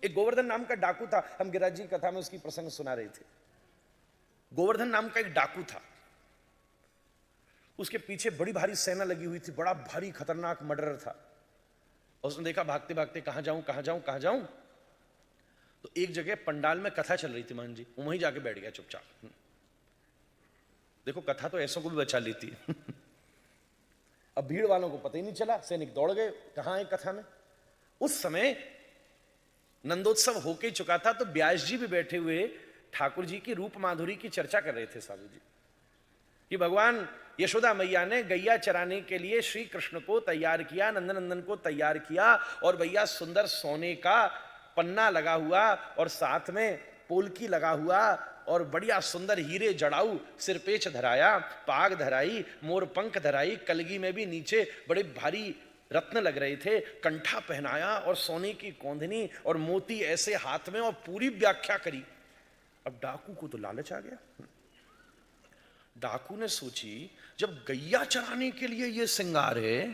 एक गोवर्धन नाम का डाकू था, हम गिरिराज जी कथा में उसकी प्रसंग सुना रहे थे। गोवर्धन नाम का एक डाकू था, उसके पीछे बड़ी भारी सेना लगी हुई थी, बड़ा भारी खतरनाक मर्डरर था। उसने देखा भागते भागते कहां जाऊं कहां जाऊं कहां जाऊं, तो एक जगह पंडाल में कथा चल रही थी मान जी, वो वहीं जाके बैठ गया चुपचाप। देखो कथा तो ऐसों को भी बचा लेती है। अब भीड़ वालों को पता ही नहीं चला, सैनिक दौड़ गए कहां है कथा में। उस समय नंदोत्सव होके चुका था, तो व्यास जी भी बैठे हुए ठाकुर जी की रूप माधुरी की चर्चा कर रहे थे साधु जी, कि भगवान यशोदा मैया ने गैया चराने के लिए श्री कृष्ण को तैयार किया, नंदनंदन को तैयार किया, और भैया सुंदर सोने का पन्ना लगा हुआ और साथ में पोलकी लगा हुआ और बढ़िया सुंदर हीरे जड़ाऊ सिरपेच धराया, पाग धराई, मोर पंख धराई, कलगी में भी नीचे बड़े भारी रत्न लग रहे थे, कंठा पहनाया और सोने की कोंधनी और मोती ऐसे हाथ में, और पूरी व्याख्या करी। अब डाकू को तो लालच आ गया। डाकू ने सोची जब गैया चराने के लिए ये श्रृंगार है,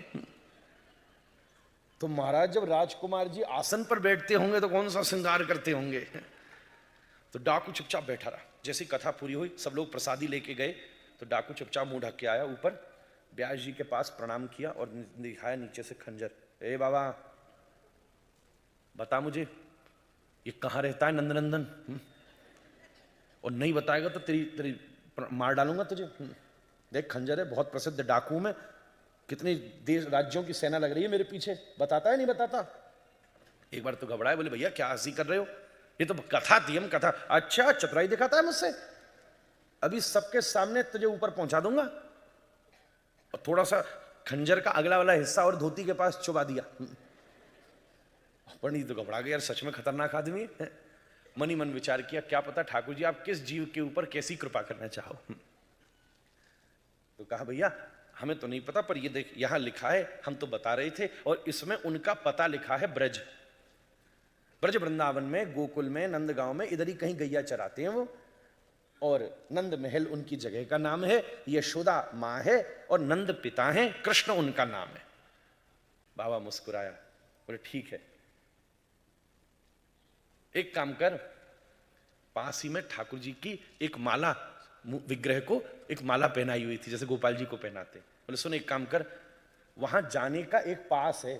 तो महाराज जब राजकुमार जी आसन पर बैठते होंगे तो कौन सा श्रृंगार करते होंगे। तो डाकू चुपचाप बैठा रहा। जैसी कथा पूरी हुई, सब लोग प्रसादी लेके गए, तो डाकू चुपचाप मुंह ढक के आया ऊपर, व्यास जी के पास प्रणाम किया और दिखाया नीचे से खंजर। ए बाबा बता मुझे ये कहां रहता है नंदनंदन, और नहीं बताएगा तो तेरी तेरी मार डालूंगा तुझे। देख खंजर है, बहुत प्रसिद्ध डाकू में, कितने देश राज्यों की सेना लग रही है मेरे पीछे, बताता है नहीं बताता। एक बार तो घबराए, बोले भैया क्या हंसी कर रहे हो, ये तो कथा थी, हम कथा। अच्छा चतुराई दिखाता है मुझसे, अभी सबके सामने तुझे ऊपर पहुंचा दूंगा। और थोड़ा सा खंजर का अगला वाला हिस्सा और धोती के पास चुबा दिया। पंडित तो घबरा गया, यार सच में खतरनाक आदमी है। मन ही मन विचार किया, क्या पता ठाकुर जी आप किस जीव के ऊपर कैसी कृपा करना चाहो। तो कहा भैया हमें तो नहीं पता, पर ये देख यहां लिखा है, हम तो बता रहे थे, और इसमें उनका पता लिखा है ब्रज, ब्रज वृंदावन में, गोकुल में, नंदगांव में, इधर ही कहीं गैया चराते हैं वो, और नंद महल उनकी जगह का नाम है, यशोदा मां है और नंद पिता हैं, कृष्ण उनका नाम है। बाबा मुस्कुराया, बोले ठीक है, एक काम कर, पास ही में ठाकुर जी की एक माला, विग्रह को एक माला पहनाई हुई थी जैसे गोपाल जी को पहनाते। बोले सुन एक काम कर, वहां जाने का एक पास है,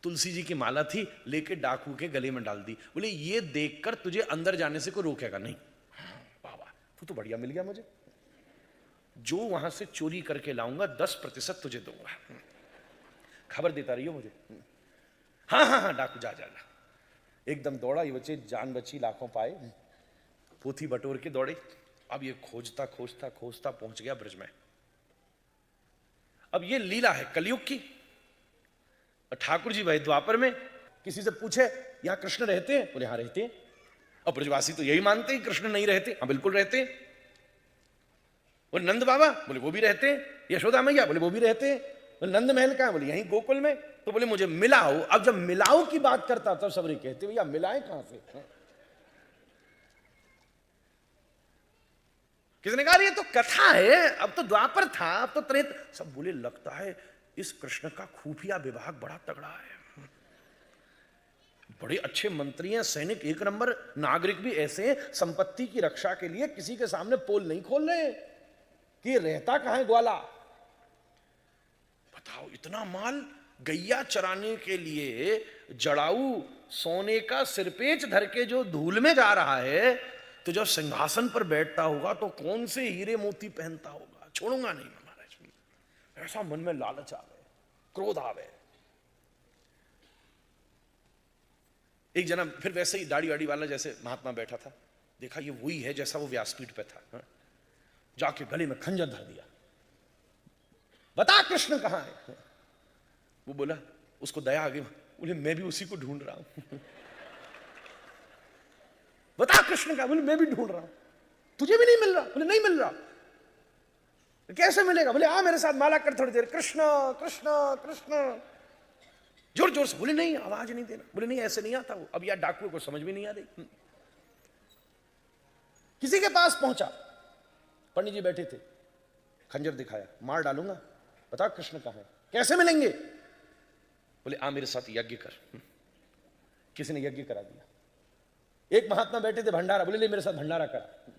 तुलसी जी की माला थी, लेके डाकू के गले में डाल दी। बोले ये देखकर तुझे अंदर जाने से कोई रोकेगा नहीं। बाबा तो बढ़िया मिल गया मुझे, जो वहां से चोरी करके लाऊंगा 10% तुझे दूंगा, खबर देता रहियो मुझे। हाँ हाँ हाँ डाकू जा जा। एकदम दौड़ा, ये बच्चे जान बची लाखों पाए, पोथी बटोर के दौड़े। अब ये खोजता खोजता खोजता पहुंच गया ब्रज में। अब ये लीला है कलयुग की। ठाकुर जी भाई द्वापर में, किसी से पूछे यहां कृष्ण रहते हैं, बोले हाँ रहते हैं। और ब्रजवासी तो यही मानते हैं कृष्ण नहीं रहते, हाँ बिल्कुल रहते हैं। बोले नंद बाबा, बोले वो भी रहते हैं। यशोदा मैया, बोले वो भी रहते हैं। बोले नंद महल कहां, बोले यहीं गोकुल में। तो बोले मुझे मिलाओ। अब जब मिलाओ की बात करता तब सबरी कहते भैया मिलाए कहां से। किसने कहा ये तो कथा है, अब तो द्वापर था, अब तो त्रेत। सब बोले लगता है इस कृष्ण का खुफिया विभाग बड़ा तगड़ा है, बड़े अच्छे मंत्री हैं, सैनिक एक नंबर, नागरिक भी ऐसे हैं, संपत्ति की रक्षा के लिए किसी के सामने पोल नहीं खोल रहे कि रहता कहां है ग्वाला। बताओ इतना माल गैया चराने के लिए, जड़ाऊ सोने का सिरपेच धर के जो धूल में जा रहा है, तो जब सिंहासन पर बैठता होगा तो कौन से हीरे मोती पहनता होगा, छोड़ूंगा नहीं मैं महाराज। ऐसा मन में लालच आ गए, क्रोध आ गए। एक जना फिर वैसे ही दाढ़ी वाड़ी वाला जैसे महात्मा बैठा था, देखा ये वही है जैसा वो व्यासपीठ पे था। हा? जाके गले में खंजर धर दिया, बता कृष्ण कहां है। वो बोला, उसको दया आ गई, बोले मैं भी उसी को ढूंढ रहा हूं। बता कृष्ण का, बोले मैं भी ढूंढ रहा हूं, तुझे भी नहीं मिल रहा। बोले नहीं मिल रहा। कैसे मिलेगा? बोले आ मेरे साथ माला कर थोड़ी देर, कृष्ण कृष्ण कृष्ण, जोर जोर से। बोले नहीं आवाज नहीं देना। बोले नहीं ऐसे नहीं आता वो। अब यार डाकू को समझ भी नहीं आ रही। किसी के पास पहुंचा, पंडित जी बैठे थे, खंजर दिखाया, मार डालूंगा, बता कृष्ण कहां है, कैसे मिलेंगे? बोले आ मेरे साथ यज्ञ कर। किसी ने यज्ञ करा दिया। एक महात्मा बैठे थे भंडारा, बोले ले मेरे साथ भंडारा करा।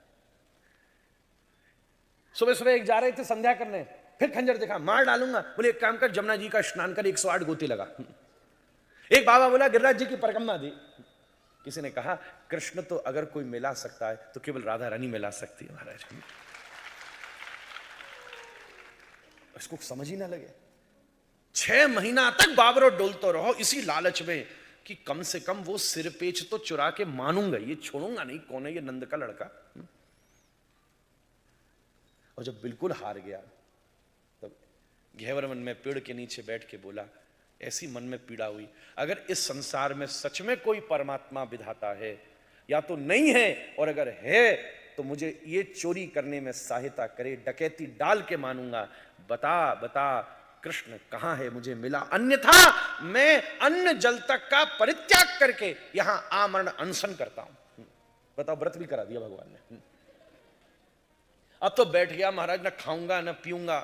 सुबह सुबह एक जा रहे थे संध्या करने, फिर खंजर दिखा, मार डालूंगा। बोले एक काम कर, जमुना जी का स्नान कर, 108 गोते लगा। एक बाबा बोला गिरिराज जी की परिक्रमा दी। किसी ने कहा कृष्ण तो अगर कोई मिला सकता है तो केवल राधा रानी मिला सकती है महाराज। इसको समझ ही ना लगे। 6 महीना तक बाबरो डोलते रहो इसी लालच में कि कम से कम वो सिर पेच तो चुरा के मानूंगा, ये छोड़ूंगा नहीं। कौन है ये? नंद का लड़का। और जब बिल्कुल हार गया तब घेवर वन में पेड़ के नीचे बैठ के बोला, ऐसी मन में पीड़ा हुई, अगर इस संसार में सच में कोई परमात्मा विधाता है या तो नहीं है, और अगर है तो मुझे ये चोरी करने में सहायता करे, डकैती डाल के मानूंगा। बता बता कृष्ण कहां है, मुझे मिला, अन्यथा मैं अन्न जल तक का परित्याग करके यहां आमरण अनशन करता हूं। बताओ, व्रत भी करा दिया भगवान ने। अब तो बैठ गया महाराज, ना खाऊंगा ना पीऊंगा।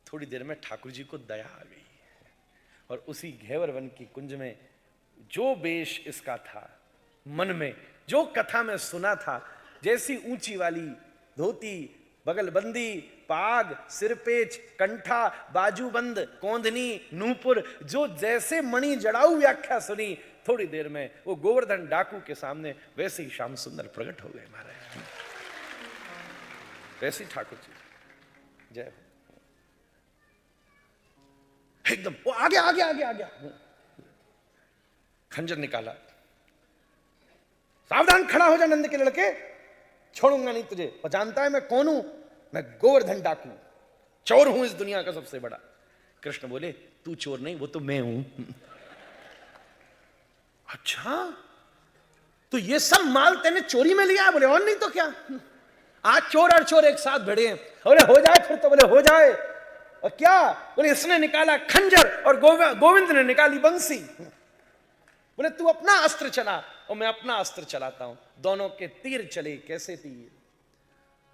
थोड़ी देर में ठाकुर जी को दया आ गई और उसी घेवर वन की कुंज में जो वेश इसका था, मन में जो कथा में सुना था, जैसी ऊंची वाली धोती, बगलबंदी, पाग, सिरपेच, कंठा, बाजूबंद, कोंधनी, नूपुर, जो जैसे मणि जड़ाऊ व्याख्या सुनी, थोड़ी देर में वो गोवर्धन डाकू के सामने वैसे ही श्याम सुंदर प्रकट हो गए महाराज। वैसे ही ठाकुर जी, जय हो। एकदम वो आ गया। खंजर निकाला, सावधान खड़ा हो जा नंद के लड़के, छोड़ूंगा नहीं तुझे। और जानता है मैं कौन हूं? मैं गोवर्धन डाकू, चोर हूं इस दुनिया का सबसे बड़ा। कृष्ण बोले तू चोर नहीं, वो तो मैं हूं। अच्छा, तो ये सब माल तेने चोरी में लिया? बोले और नहीं तो क्या। आज चोर और चोर एक साथ भिड़े हैं। बोले हो जाए फिर तो। बोले हो जाए। और क्या? बोले इसने निकाला खंजर और गोविंद ने निकाली बंसी। बोले तू अपना अस्त्र चला और मैं अपना अस्त्र चलाता हूं, दोनों के तीर चले कैसे तीर।